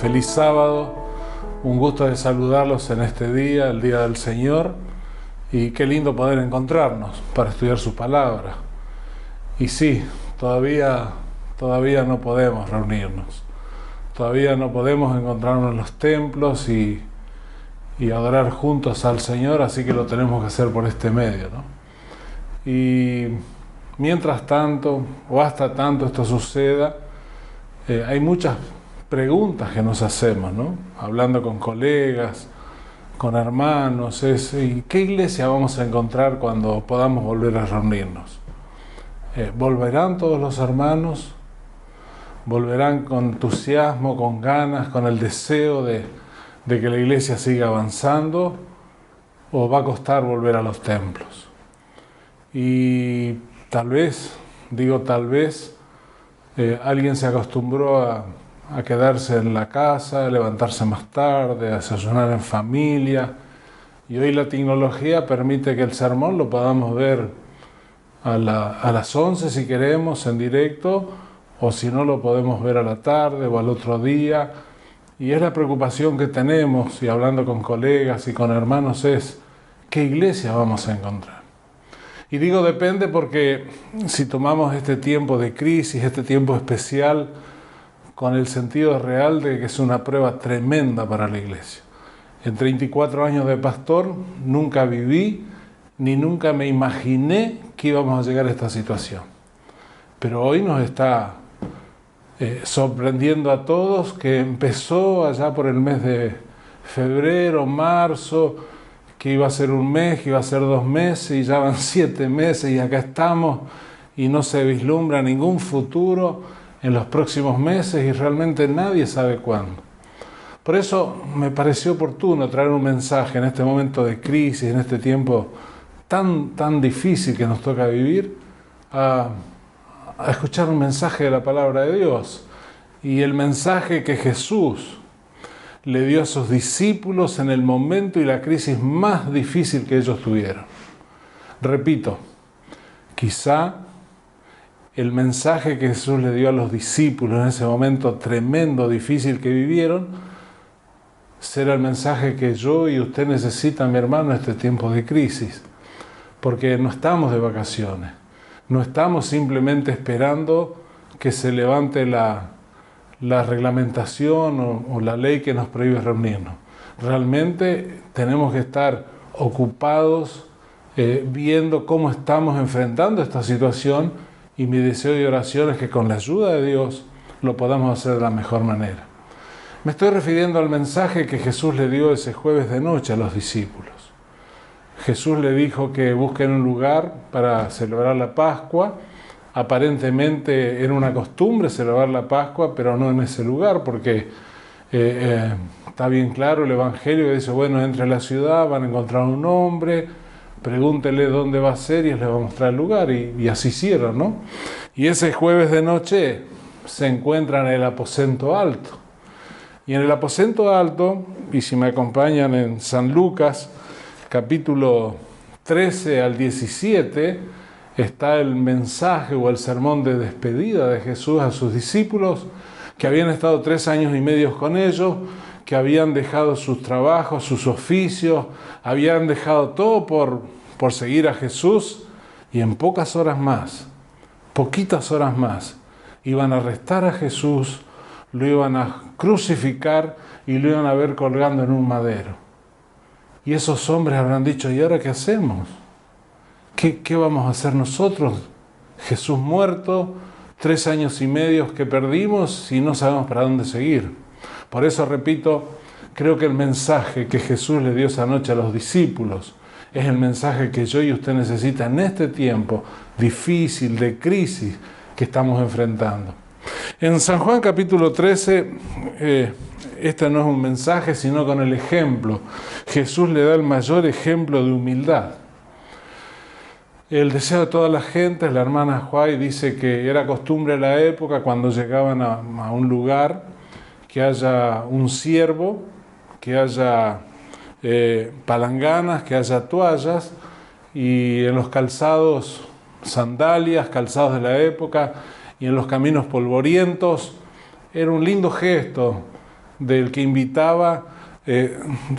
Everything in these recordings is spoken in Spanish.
Feliz sábado, un gusto de saludarlos en este día, el Día del Señor, y qué lindo poder encontrarnos para estudiar su palabra. Y sí, todavía no podemos reunirnos, todavía no podemos encontrarnos en los templos y adorar juntos al Señor, así que lo tenemos que hacer por este medio, ¿no? Y mientras tanto, o hasta tanto esto suceda, hay muchas preguntas que nos hacemos, ¿no? Hablando con colegas, con hermanos, ¿y qué iglesia vamos a encontrar cuando podamos volver a reunirnos? ¿Volverán todos los hermanos? ¿Volverán con entusiasmo, con ganas, con el deseo de que la iglesia siga avanzando? ¿O va a costar volver a los templos? Y tal vez, alguien se acostumbró a quedarse en la casa, a levantarse más tarde, a desayunar en familia. Y hoy la tecnología permite que el sermón lo podamos ver a las 11 si queremos, en directo, o si no lo podemos ver a la tarde o al otro día. Y es la preocupación que tenemos, y hablando con colegas y con hermanos, es ¿qué iglesia vamos a encontrar? Y digo depende porque si tomamos este tiempo de crisis, este tiempo especial, con el sentido real de que es una prueba tremenda para la iglesia. En 34 años de pastor nunca viví ni nunca me imaginé que íbamos a llegar a esta situación. Pero hoy nos está sorprendiendo a todos, que empezó allá por el mes de febrero, marzo, que iba a ser un mes, que iba a ser 2 meses, y ya van 7 meses y acá estamos y no se vislumbra ningún futuro en los próximos meses y realmente nadie sabe cuándo. Por eso me pareció oportuno traer un mensaje en este momento de crisis, en este tiempo tan difícil que nos toca vivir, a escuchar un mensaje de la palabra de Dios, y el mensaje que Jesús le dio a sus discípulos en el momento y la crisis más difícil que ellos tuvieron. Repito, quizá el mensaje que Jesús le dio a los discípulos en ese momento tremendo, difícil que vivieron, será el mensaje que yo y usted necesitan, mi hermano, en este tiempo de crisis. Porque no estamos de vacaciones, no estamos simplemente esperando que se levante la reglamentación o la ley que nos prohíbe reunirnos. Realmente tenemos que estar ocupados viendo cómo estamos enfrentando esta situación, y mi deseo de oración es que con la ayuda de Dios lo podamos hacer de la mejor manera. Me estoy refiriendo al mensaje que Jesús le dio ese jueves de noche a los discípulos. Jesús le dijo que busquen un lugar para celebrar la Pascua. Aparentemente era una costumbre celebrar la Pascua, pero no en ese lugar, porque está bien claro el Evangelio que dice, bueno, entre a la ciudad, van a encontrar un hombre, pregúntele dónde va a ser y él les va a mostrar el lugar, y así hicieron, ¿no? Y ese jueves de noche se encuentran en el aposento alto. Y en el aposento alto, y si me acompañan en San Lucas, capítulo 13 al 17, está el mensaje o el sermón de despedida de Jesús a sus discípulos, que habían estado 3 años y medio con ellos, que habían dejado sus trabajos, sus oficios, habían dejado todo por seguir a Jesús, y en poquitas horas más, iban a arrestar a Jesús, lo iban a crucificar y lo iban a ver colgando en un madero. Y esos hombres habrán dicho, ¿y ahora qué hacemos? ¿Qué vamos a hacer nosotros? Jesús muerto, 3 años y medio que perdimos y no sabemos para dónde seguir. Por eso, repito, creo que el mensaje que Jesús le dio esa noche a los discípulos es el mensaje que yo y usted necesita en este tiempo difícil, de crisis que estamos enfrentando. En San Juan capítulo 13, este no es un mensaje, sino con el ejemplo. Jesús le da el mayor ejemplo de humildad. El deseo de toda la gente, la hermana Huay dice que era costumbre en la época cuando llegaban a un lugar que haya un ciervo, que haya palanganas, que haya toallas, y en los calzados sandalias, calzados de la época, y en los caminos polvorientos. Era un lindo gesto del que invitaba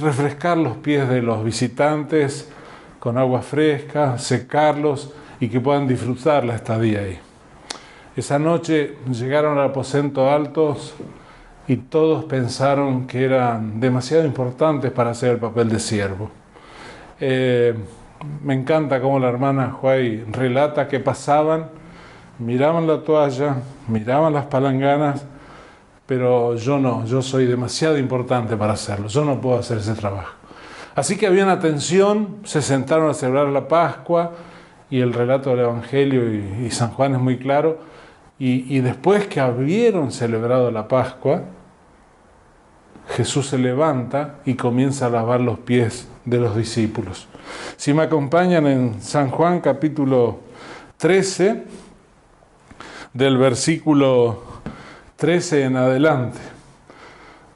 refrescar los pies de los visitantes con agua fresca, secarlos y que puedan disfrutar la estadía ahí. Esa noche llegaron al aposento alto y todos pensaron que eran demasiado importantes para hacer el papel de siervo. Me encanta cómo la hermana Juay relata que pasaban, miraban la toalla, miraban las palanganas, pero yo no, yo soy demasiado importante para hacerlo, yo no puedo hacer ese trabajo. Así que había una tensión, se sentaron a celebrar la Pascua, y el relato del Evangelio y San Juan es muy claro, y después que habieron celebrado la Pascua, Jesús se levanta y comienza a lavar los pies de los discípulos. Si me acompañan en San Juan capítulo 13, del versículo 13 en adelante.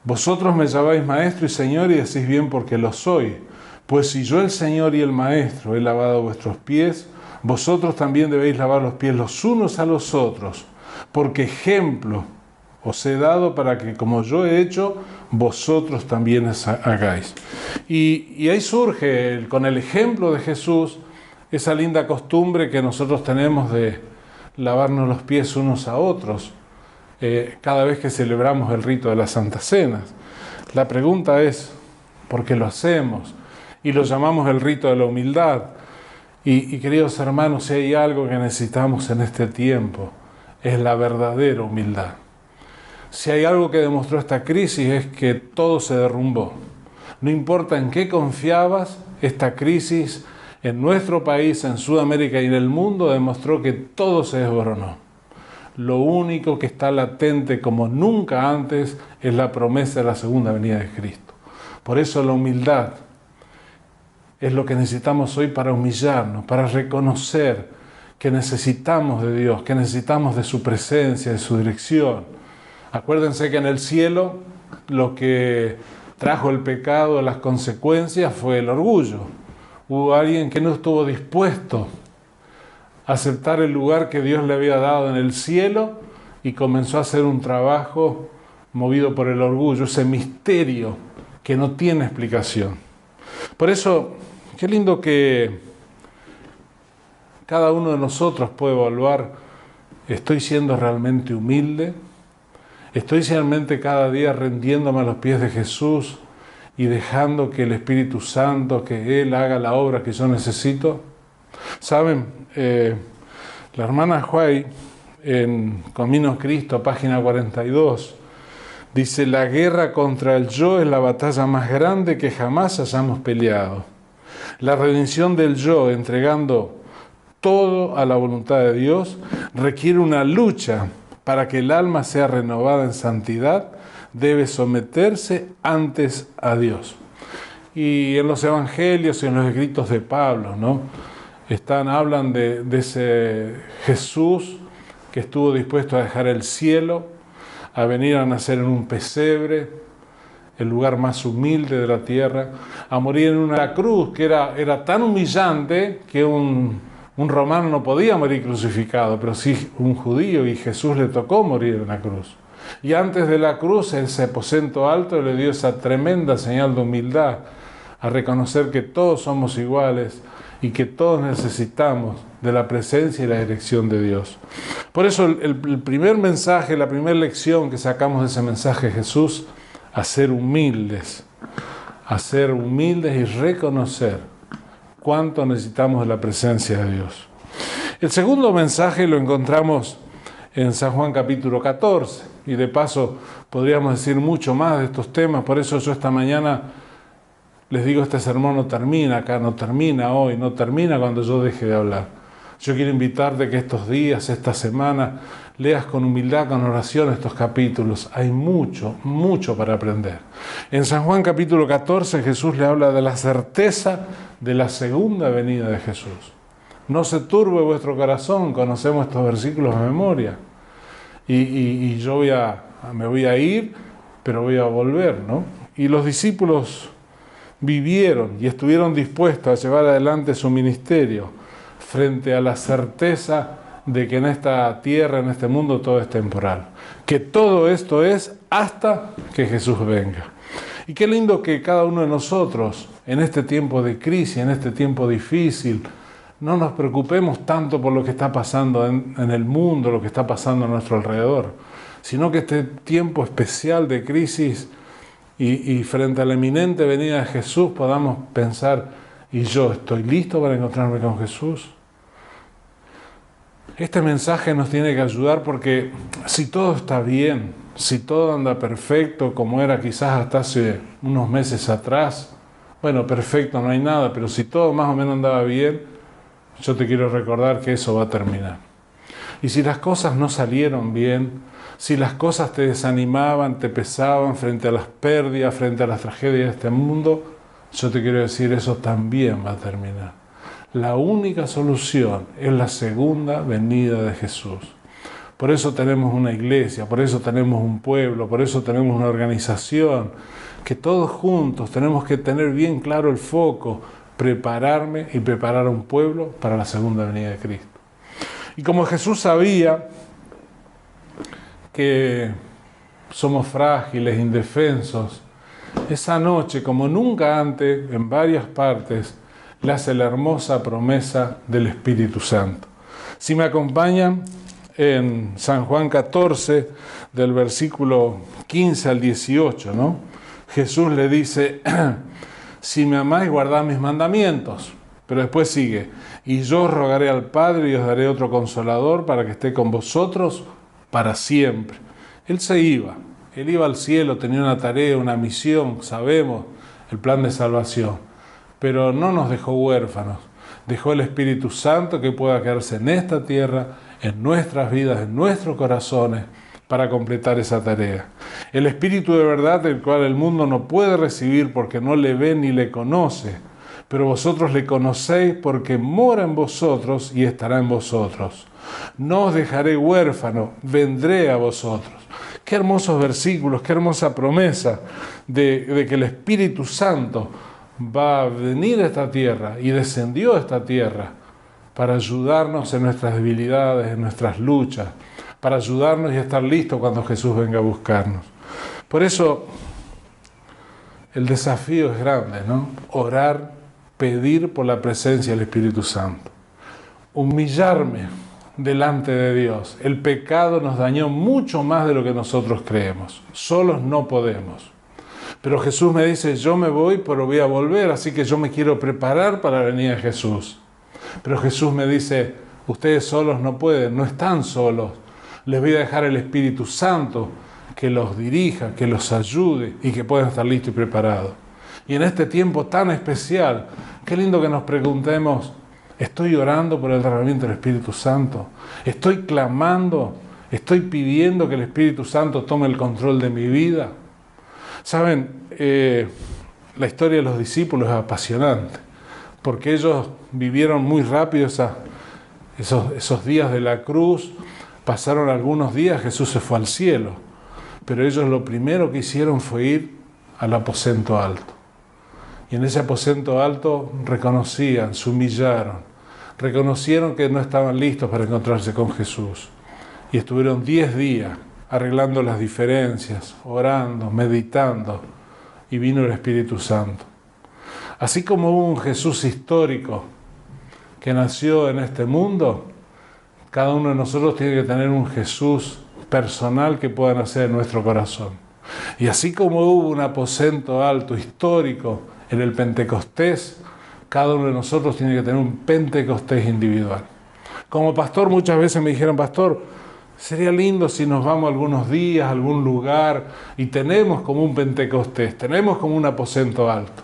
Vosotros me llamáis Maestro y Señor y decís bien porque lo soy. Pues si yo el Señor y el Maestro he lavado vuestros pies, vosotros también debéis lavar los pies los unos a los otros, porque ejemplo os he dado para que como yo he hecho, vosotros también hagáis. Y ahí surge, con el ejemplo de Jesús, esa linda costumbre que nosotros tenemos de lavarnos los pies unos a otros, cada vez que celebramos el rito de las Santas Cenas. La pregunta es, ¿por qué lo hacemos? Y lo llamamos el rito de la humildad. Y queridos hermanos, si hay algo que necesitamos en este tiempo, es la verdadera humildad. Si hay algo que demostró esta crisis es que todo se derrumbó. No importa en qué confiabas, esta crisis en nuestro país, en Sudamérica y en el mundo demostró que todo se desboronó. Lo único que está latente como nunca antes es la promesa de la segunda venida de Cristo. Por eso la humildad es lo que necesitamos hoy para humillarnos, para reconocer que necesitamos de Dios, que necesitamos de su presencia, de su dirección. Acuérdense que en el cielo lo que trajo el pecado, las consecuencias, fue el orgullo. Hubo alguien que no estuvo dispuesto a aceptar el lugar que Dios le había dado en el cielo y comenzó a hacer un trabajo movido por el orgullo, ese misterio que no tiene explicación. Por eso, qué lindo que cada uno de nosotros puede evaluar, ¿estoy siendo realmente humilde? ¿Estoy realmente cada día rendiéndome a los pies de Jesús y dejando que el Espíritu Santo, que Él haga la obra que yo necesito? ¿Saben? La hermana Juay, en Camino a Cristo, página 42, dice: la guerra contra el yo es la batalla más grande que jamás hayamos peleado. La redención del yo, entregando todo a la voluntad de Dios, requiere una lucha. Para que el alma sea renovada en santidad, debe someterse antes a Dios. Y en los evangelios y en los escritos de Pablo, ¿no? Hablan de ese Jesús que estuvo dispuesto a dejar el cielo, a venir a nacer en un pesebre, el lugar más humilde de la tierra, a morir en una cruz que era tan humillante que un romano no podía morir crucificado, pero sí un judío, y Jesús le tocó morir en la cruz. Y antes de la cruz, ese aposento alto le dio esa tremenda señal de humildad, a reconocer que todos somos iguales y que todos necesitamos de la presencia y la dirección de Dios. Por eso el primer mensaje, la primera lección que sacamos de ese mensaje de Jesús, a ser humildes y reconocer cuánto necesitamos de la presencia de Dios. El segundo mensaje lo encontramos en San Juan capítulo 14, y de paso podríamos decir mucho más de estos temas. Por eso yo esta mañana les digo, este sermón no termina acá, no termina hoy, no termina cuando yo deje de hablar. Yo quiero invitarte que estos días, esta semana, leas con humildad, con oración estos capítulos. Hay mucho, mucho para aprender. En San Juan capítulo 14 Jesús le habla de la certeza de la segunda venida de Jesús. No se turbe vuestro corazón, conocemos estos versículos de memoria. Y yo me voy a ir, pero voy a volver, ¿no? Y los discípulos vivieron y estuvieron dispuestos a llevar adelante su ministerio frente a la certeza de que en esta tierra, en este mundo, todo es temporal. Que todo esto es hasta que Jesús venga. Y qué lindo que cada uno de nosotros, en este tiempo de crisis, en este tiempo difícil, no nos preocupemos tanto por lo que está pasando en el mundo, lo que está pasando a nuestro alrededor, sino que este tiempo especial de crisis y frente a la inminente venida de Jesús podamos pensar, ¿y yo estoy listo para encontrarme con Jesús? Este mensaje nos tiene que ayudar porque si todo está bien, si todo anda perfecto, como era quizás hasta hace unos meses atrás, bueno, perfecto no hay nada, pero si todo más o menos andaba bien, yo te quiero recordar que eso va a terminar. Y si las cosas no salieron bien, si las cosas te desanimaban, te pesaban frente a las pérdidas, frente a las tragedias de este mundo, yo te quiero decir, eso también va a terminar. La única solución es la segunda venida de Jesús. Por eso tenemos una iglesia, por eso tenemos un pueblo, por eso tenemos una organización, que todos juntos tenemos que tener bien claro el foco, prepararme y preparar a un pueblo para la segunda venida de Cristo. Y como Jesús sabía que somos frágiles, indefensos, esa noche, como nunca antes, en varias partes, le hace la hermosa promesa del Espíritu Santo. Si me acompañan en San Juan 14, del versículo 15 al 18, ¿no? Jesús le dice, si me amáis, guardad mis mandamientos. Pero después sigue, y yo os rogaré al Padre y os daré otro Consolador para que esté con vosotros para siempre. Él iba al cielo, tenía una tarea, una misión, sabemos, el plan de salvación. Pero no nos dejó huérfanos, dejó el Espíritu Santo que pueda quedarse en esta tierra, en nuestras vidas, en nuestros corazones, para completar esa tarea. El Espíritu de verdad, el cual el mundo no puede recibir porque no le ve ni le conoce, pero vosotros le conocéis porque mora en vosotros y estará en vosotros. No os dejaré huérfano, vendré a vosotros. Qué hermosos versículos, qué hermosa promesa de que el Espíritu Santo va a venir a esta tierra y descendió a esta tierra para ayudarnos en nuestras debilidades, en nuestras luchas, para ayudarnos y estar listos cuando Jesús venga a buscarnos. Por eso el desafío es grande, ¿no? Orar, pedir por la presencia del Espíritu Santo. Humillarme delante de Dios. El pecado nos dañó mucho más de lo que nosotros creemos. Solos no podemos. Pero Jesús me dice, yo me voy, pero voy a volver, así que yo me quiero preparar para la venida de Jesús. Pero Jesús me dice, ustedes solos no pueden, no están solos. Les voy a dejar el Espíritu Santo que los dirija, que los ayude y que puedan estar listos y preparados. Y en este tiempo tan especial, qué lindo que nos preguntemos, ¿estoy orando por el derramamiento del Espíritu Santo? ¿Estoy clamando? ¿Estoy pidiendo que el Espíritu Santo tome el control de mi vida? Saben, la historia de los discípulos es apasionante, porque ellos vivieron muy rápido esos días de la cruz. Pasaron algunos días, Jesús se fue al cielo, pero ellos lo primero que hicieron fue ir al aposento alto. Y en ese aposento alto reconocían, se humillaron, reconocieron que no estaban listos para encontrarse con Jesús. Y estuvieron 10 días arreglando las diferencias, orando, meditando, y vino el Espíritu Santo. Así como hubo un Jesús histórico que nació en este mundo, cada uno de nosotros tiene que tener un Jesús personal que pueda nacer en nuestro corazón. Y así como hubo un aposento alto histórico en el Pentecostés, cada uno de nosotros tiene que tener un Pentecostés individual. Como pastor muchas veces me dijeron, pastor, sería lindo si nos vamos algunos días a algún lugar y tenemos como un Pentecostés, tenemos como un aposento alto.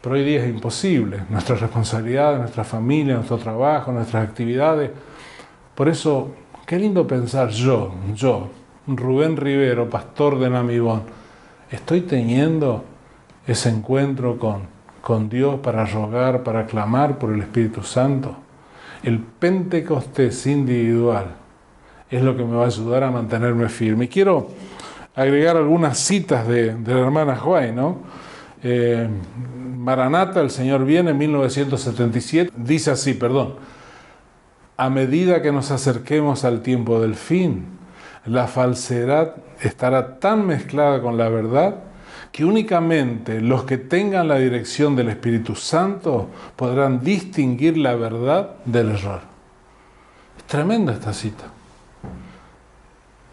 Pero hoy día es imposible, nuestras responsabilidades, nuestra familia, nuestro trabajo, nuestras actividades. Por eso, qué lindo pensar yo, Rubén Rivero, pastor de Namibón, estoy teniendo ese encuentro con Dios para rogar, para clamar por el Espíritu Santo. El Pentecostés individual es lo que me va a ayudar a mantenerme firme. Y quiero agregar algunas citas de la hermana White, ¿no? Maranata, el Señor viene, en 1977, dice así, a medida que nos acerquemos al tiempo del fin, la falsedad estará tan mezclada con la verdad que únicamente los que tengan la dirección del Espíritu Santo podrán distinguir la verdad del error. Es tremenda esta cita.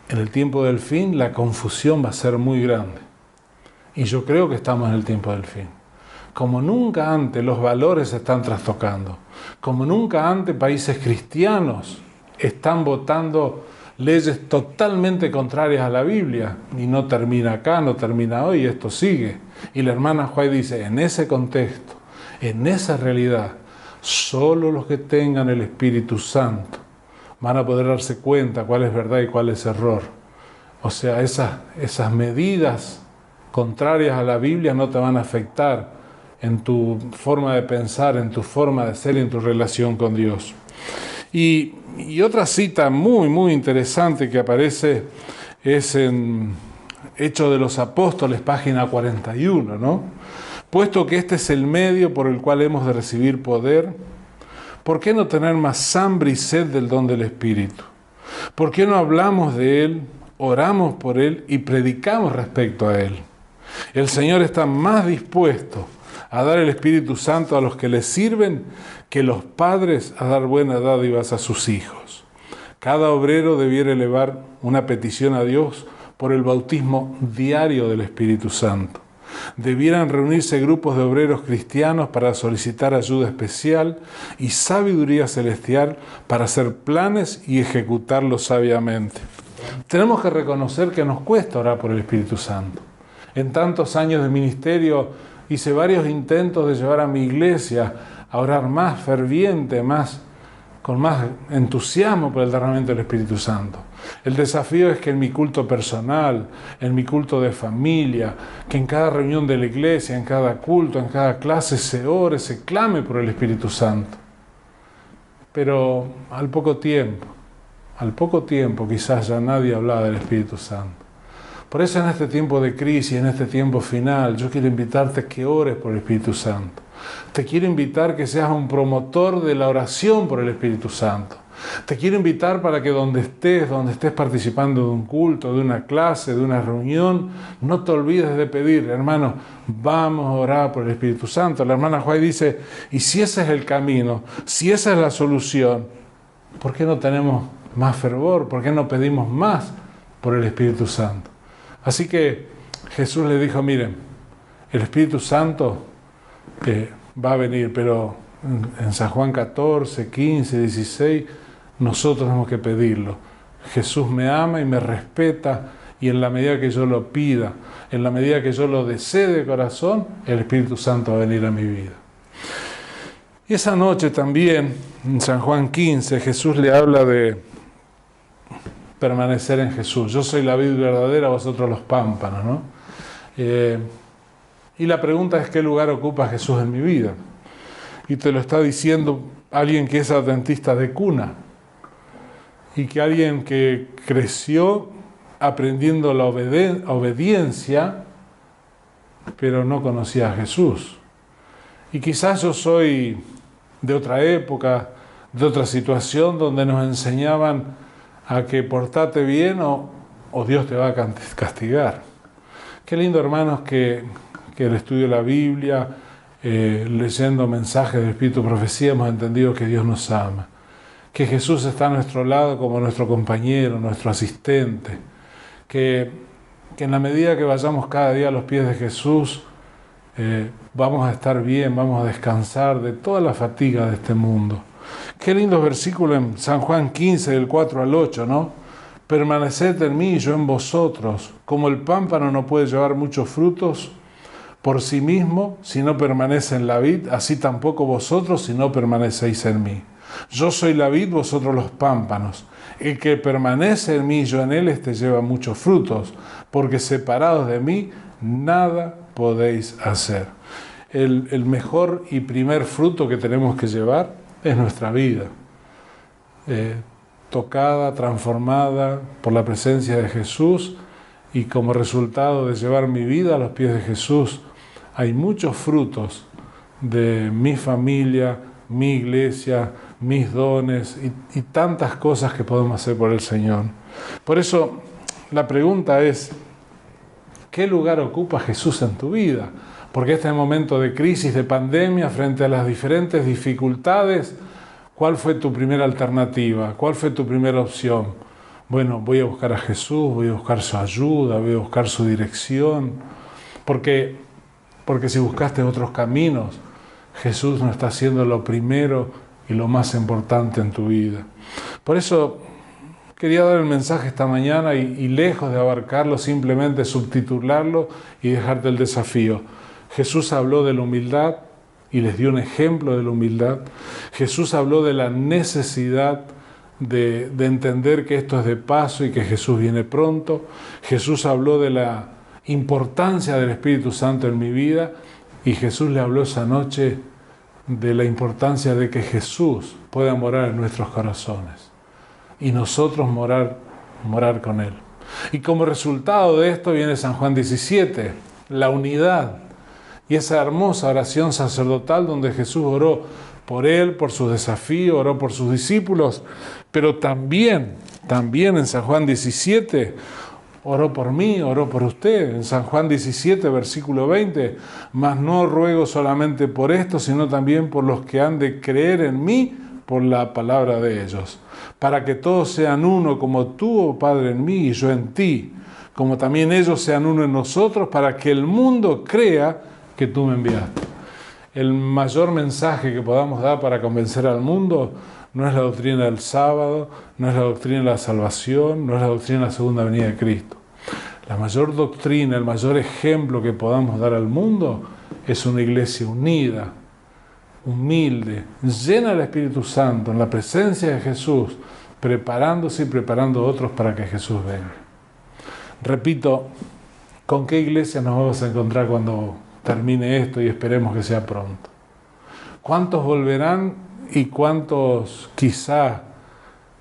En el tiempo del fin la confusión va a ser muy grande. Y yo creo que estamos en el tiempo del fin. Como nunca antes los valores se están trastocando. Como nunca antes países cristianos están votando leyes totalmente contrarias a la Biblia. Y no termina acá, no termina hoy, esto sigue. Y la hermana White dice, en ese contexto, en esa realidad, solo los que tengan el Espíritu Santo van a poder darse cuenta cuál es verdad y cuál es error. O sea, esas medidas contrarias a la Biblia no te van a afectar en tu forma de pensar, en tu forma de ser y en tu relación con Dios. Y otra cita muy, muy interesante que aparece es en Hechos de los Apóstoles, página 41, ¿no? Puesto que este es el medio por el cual hemos de recibir poder, ¿por qué no tener más hambre y sed del don del Espíritu? ¿Por qué no hablamos de Él, oramos por Él y predicamos respecto a Él? El Señor está más dispuesto a dar el Espíritu Santo a los que le sirven que los padres a dar buenas dádivas a sus hijos. Cada obrero debiera elevar una petición a Dios por el bautismo diario del Espíritu Santo. Debieran reunirse grupos de obreros cristianos para solicitar ayuda especial y sabiduría celestial para hacer planes y ejecutarlos sabiamente. Tenemos que reconocer que nos cuesta orar por el Espíritu Santo. En tantos años de ministerio hice varios intentos de llevar a mi iglesia a orar más ferviente, con más entusiasmo por el derramamiento del Espíritu Santo. El desafío es que en mi culto personal, en mi culto de familia, que en cada reunión de la iglesia, en cada culto, en cada clase se ore, se clame por el Espíritu Santo. Pero al poco tiempo quizás ya nadie hablaba del Espíritu Santo. Por eso en este tiempo de crisis, en este tiempo final, yo quiero invitarte a que ores por el Espíritu Santo. Te quiero invitar que seas un promotor de la oración por el Espíritu Santo. Te quiero invitar para que donde estés participando de un culto, de una clase, de una reunión, no te olvides de pedir, hermano, vamos a orar por el Espíritu Santo. La hermana Juárez dice, y si ese es el camino, si esa es la solución, ¿por qué no tenemos más fervor? ¿Por qué no pedimos más por el Espíritu Santo? Así que Jesús le dijo, miren, el Espíritu Santo va a venir, pero en San Juan 14, 15, 16, nosotros tenemos que pedirlo. Jesús me ama y me respeta, y en la medida que yo lo pida, en la medida que yo lo desee de corazón, el Espíritu Santo va a venir a mi vida. Y esa noche también, en San Juan 15, Jesús le habla de permanecer en Jesús. Yo soy la vid verdadera, vosotros los pámpanos, ¿no? Y la pregunta es, ¿qué lugar ocupa Jesús en mi vida? Y te lo está diciendo alguien que es adventista de cuna, y que alguien que creció aprendiendo la obediencia, pero no conocía a Jesús. Y quizás yo soy de otra época, de otra situación, donde nos enseñaban a que portate bien o Dios te va a castigar. Qué lindo, hermanos, que el estudio de la Biblia, leyendo mensajes del Espíritu de Profecía, hemos entendido que Dios nos ama, que Jesús está a nuestro lado como nuestro compañero, nuestro asistente, que en la medida que vayamos cada día a los pies de Jesús, vamos a estar bien, vamos a descansar de toda la fatiga de este mundo. Qué lindo versículo en San Juan 15, del 4 al 8, ¿no? Permaneced en mí y yo en vosotros. Como el pámpano no puede llevar muchos frutos por sí mismo si no permanece en la vid, así tampoco vosotros si no permanecéis en mí. Yo soy la vid, vosotros los pámpanos. El que permanece en mí y yo en él, este lleva muchos frutos, porque separados de mí, nada podéis hacer. El mejor y primer fruto que tenemos que llevar es nuestra vida, tocada, transformada por la presencia de Jesús, y como resultado de llevar mi vida a los pies de Jesús, hay muchos frutos de mi familia, mi iglesia, mis dones y tantas cosas que podemos hacer por el Señor. Por eso la pregunta es, ¿qué lugar ocupa Jesús en tu vida? Porque este momento de crisis, de pandemia, frente a las diferentes dificultades, ¿cuál fue tu primera alternativa? ¿Cuál fue tu primera opción? Bueno, voy a buscar a Jesús, voy a buscar su ayuda, voy a buscar su dirección. Porque si buscaste otros caminos, Jesús no está siendo lo primero y lo más importante en tu vida. Por eso quería dar el mensaje esta mañana y lejos de abarcarlo, simplemente subtitularlo y dejarte el desafío. Jesús habló de la humildad y les dio un ejemplo de la humildad. Jesús habló de la necesidad de entender que esto es de paso y que Jesús viene pronto. Jesús habló de la importancia del Espíritu Santo en mi vida y Jesús le habló esa noche de la importancia de que Jesús pueda morar en nuestros corazones y nosotros morar con Él. Y como resultado de esto viene San Juan 17, la unidad y esa hermosa oración sacerdotal donde Jesús oró por Él, por sus desafíos, oró por sus discípulos, pero también en San Juan 17 oró por mí, oró por usted. En San Juan 17, versículo 20, mas no ruego solamente por esto, sino también por los que han de creer en mí por la palabra de ellos, para que todos sean uno, como tú, oh Padre, en mí y yo en ti, como también ellos sean uno en nosotros, para que el mundo crea que tú me enviaste. El mayor mensaje que podamos dar para convencer al mundo no es la doctrina del sábado, no es la doctrina de la salvación, no es la doctrina de la segunda venida de Cristo. La mayor doctrina, el mayor ejemplo que podamos dar al mundo es una iglesia unida, humilde, llena del Espíritu Santo, en la presencia de Jesús, preparándose y preparando a otros para que Jesús venga. Repito, ¿con qué iglesia nos vamos a encontrar cuando termine esto y esperemos que sea pronto? ¿Cuántos volverán y cuántos quizás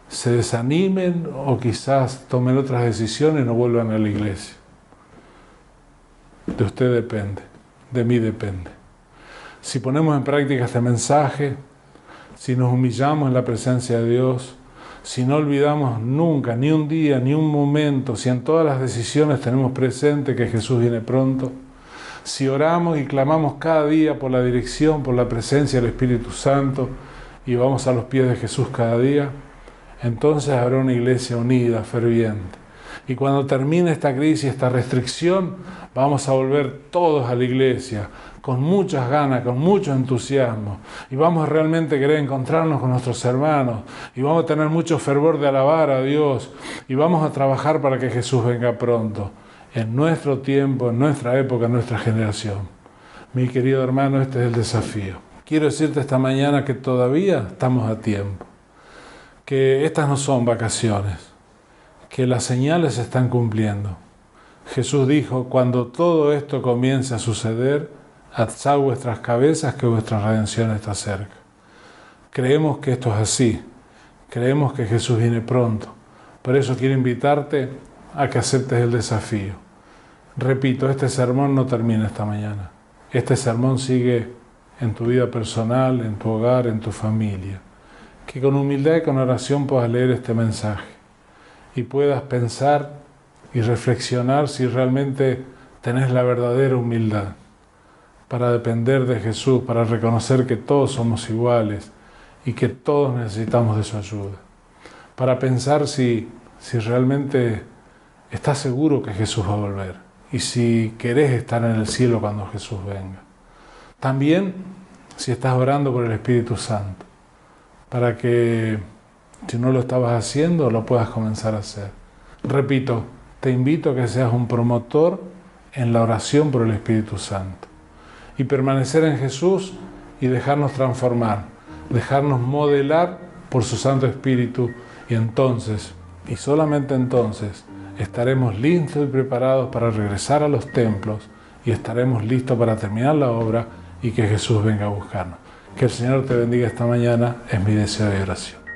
se desanimen o quizás tomen otras decisiones y no vuelvan a la iglesia? De usted depende, de mí depende. Si ponemos en práctica este mensaje, si nos humillamos en la presencia de Dios, si no olvidamos nunca, ni un día, ni un momento, si en todas las decisiones tenemos presente que Jesús viene pronto, si oramos y clamamos cada día por la dirección, por la presencia del Espíritu Santo y vamos a los pies de Jesús cada día, entonces habrá una iglesia unida, ferviente. Y cuando termine esta crisis, esta restricción, vamos a volver todos a la iglesia con muchas ganas, con mucho entusiasmo. Y vamos a realmente querer encontrarnos con nuestros hermanos. Y vamos a tener mucho fervor de alabar a Dios. Y vamos a trabajar para que Jesús venga pronto. En nuestro tiempo, en nuestra época, en nuestra generación. Mi querido hermano, este es el desafío. Quiero decirte esta mañana que todavía estamos a tiempo. Que estas no son vacaciones. Que las señales se están cumpliendo. Jesús dijo, cuando todo esto comience a suceder, alzad vuestras cabezas que vuestra redención está cerca. Creemos que esto es así. Creemos que Jesús viene pronto. Por eso quiero invitarte a que aceptes el desafío. Repito, este sermón no termina esta mañana. Este sermón sigue en tu vida personal, en tu hogar, en tu familia. Que con humildad y con oración puedas leer este mensaje y puedas pensar y reflexionar si realmente tenés la verdadera humildad para depender de Jesús, para reconocer que todos somos iguales y que todos necesitamos de su ayuda. Para pensar si realmente estás seguro que Jesús va a volver y si querés estar en el cielo cuando Jesús venga. También si estás orando por el Espíritu Santo, para que si no lo estabas haciendo, lo puedas comenzar a hacer. Repito, te invito a que seas un promotor en la oración por el Espíritu Santo y permanecer en Jesús y dejarnos transformar, dejarnos modelar por su Santo Espíritu y entonces, y solamente entonces, estaremos listos y preparados para regresar a los templos y estaremos listos para terminar la obra y que Jesús venga a buscarnos. Que el Señor te bendiga esta mañana, es mi deseo de oración.